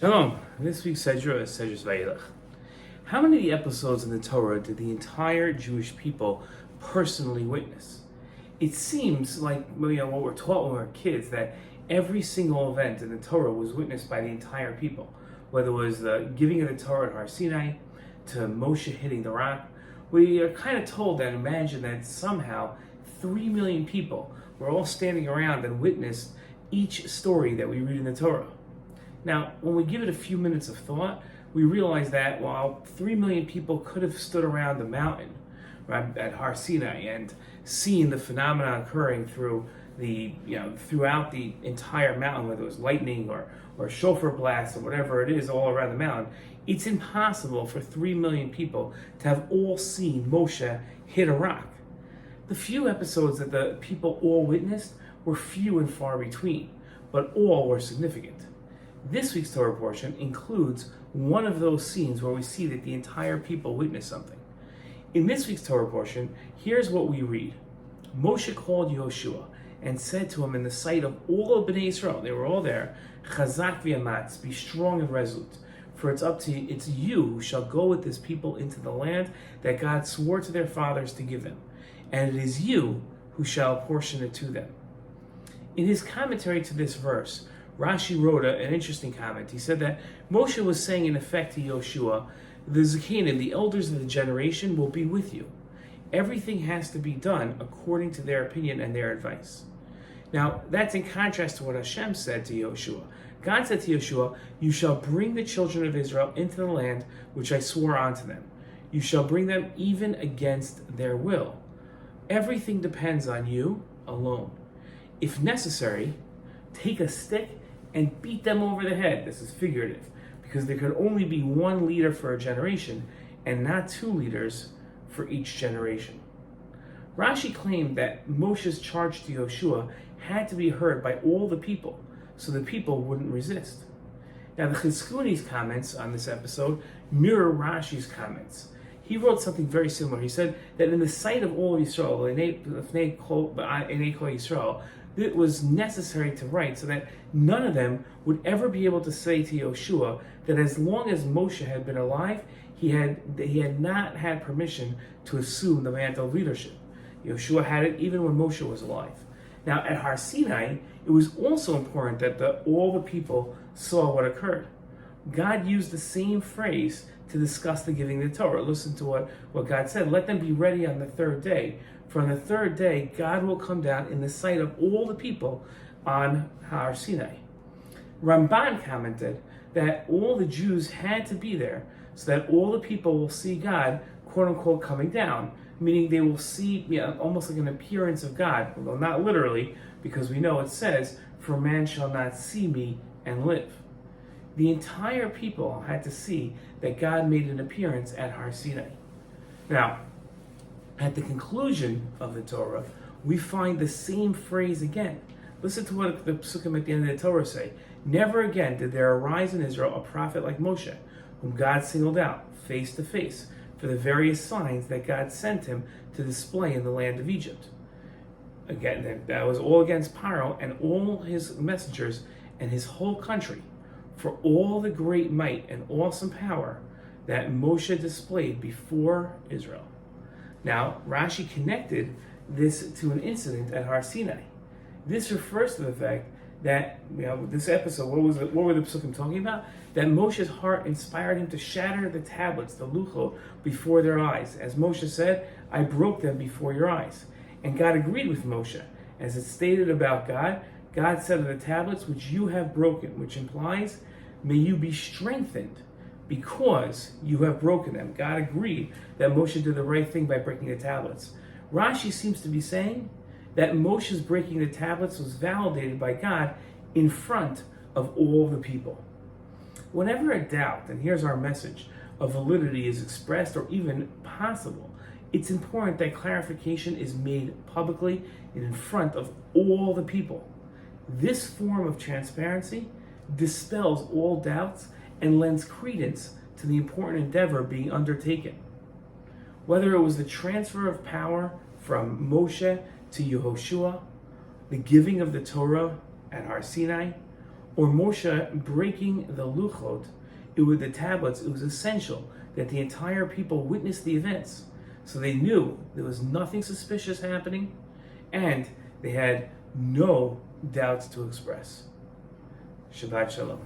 Shalom. This week's Sedra is Sedra Vayelech. How many episodes in the Torah did the entire Jewish people personally witness? It seems like what we're taught when we were kids, that every single event in the Torah was witnessed by the entire people. Whether it was the giving of the Torah at Har Sinai, to Moshe hitting the rock, we are kind of told that, imagine that somehow 3 million people were all standing around and witnessed each story that we read in the Torah. Now, when we give it a few minutes of thought, we realize that while 3 million people could have stood around the mountain, right, at Har Sinai and seen the phenomena occurring throughout the entire mountain, whether it was lightning or shofar blasts or whatever it is all around the mountain, it's impossible for 3 million people to have all seen Moshe hit a rock. The few episodes that the people all witnessed were few and far between, but all were significant. This week's Torah portion includes one of those scenes where we see that the entire people witnessed something. In this week's Torah portion, here's what we read. Moshe called Yehoshua and said to him in the sight of all of Bnei Israel, they were all there, Chazak v'yamatz, be strong and resolute, for it's you who shall go with this people into the land that God swore to their fathers to give them, and it is you who shall apportion it to them. In his commentary to this verse, Rashi wrote an interesting comment. He said that Moshe was saying in effect to Yehoshua, the Zakanim, the elders of the generation, will be with you. Everything has to be done according to their opinion and their advice. Now, that's in contrast to what Hashem said to Yehoshua. God said to Yehoshua, you shall bring the children of Israel into the land which I swore unto them. You shall bring them even against their will. Everything depends on you alone. If necessary, take a stick and beat them over the head. This is figurative, because there could only be one leader for a generation and not two leaders for each generation. Rashi claimed that Moshe's charge to Yehoshua had to be heard by all the people, so the people wouldn't resist. Now, the Chizkuni's comments on this episode mirror Rashi's comments. He wrote something very similar. He said that in the sight of all Yisrael, it was necessary to write so that none of them would ever be able to say to Yehoshua that as long as Moshe had been alive, he had not had permission to assume the mantle of leadership. Yehoshua had it even when Moshe was alive. Now, at Har Sinai, it was also important that all the people saw what occurred. God used the same phrase to discuss the giving of the Torah. Listen to what God said. Let them be ready on the third day. For on the third day, God will come down in the sight of all the people on Har Sinai. Ramban commented that all the Jews had to be there so that all the people will see God, quote unquote, coming down, meaning they will see almost like an appearance of God, although not literally, because we know it says, for man shall not see me and live. The entire people had to see that God made an appearance at Har Sinai. Now, at the conclusion of the Torah, we find the same phrase again. Listen to what the Psukim at the end of the Torah say. Never again did there arise in Israel a prophet like Moshe, whom God singled out face to face for the various signs that God sent him to display in the land of Egypt. Again, that was all against Paro and all his messengers and his whole country, for all the great might and awesome power that Moshe displayed before Israel. Now, Rashi connected this to an incident at Har Sinai. This refers to the fact that, this episode, what were the Psukim talking about? That Moshe's heart inspired him to shatter the tablets, the luchot, before their eyes. As Moshe said, I broke them before your eyes. And God agreed with Moshe. As it stated about God, God said of the tablets which you have broken, which implies, may you be strengthened because you have broken them. God agreed that Moshe did the right thing by breaking the tablets. Rashi seems to be saying that Moshe's breaking the tablets was validated by God in front of all the people. Whenever a doubt, and here's our message, of validity is expressed or even possible, it's important that clarification is made publicly and in front of all the people. This form of transparency dispels all doubts and lends credence to the important endeavor being undertaken. Whether it was the transfer of power from Moshe to Yehoshua, the giving of the Torah at Har Sinai, or Moshe breaking the luchot, the tablets, it was essential that the entire people witness the events. So they knew there was nothing suspicious happening, and they had no doubts to express. Shabbat Shalom.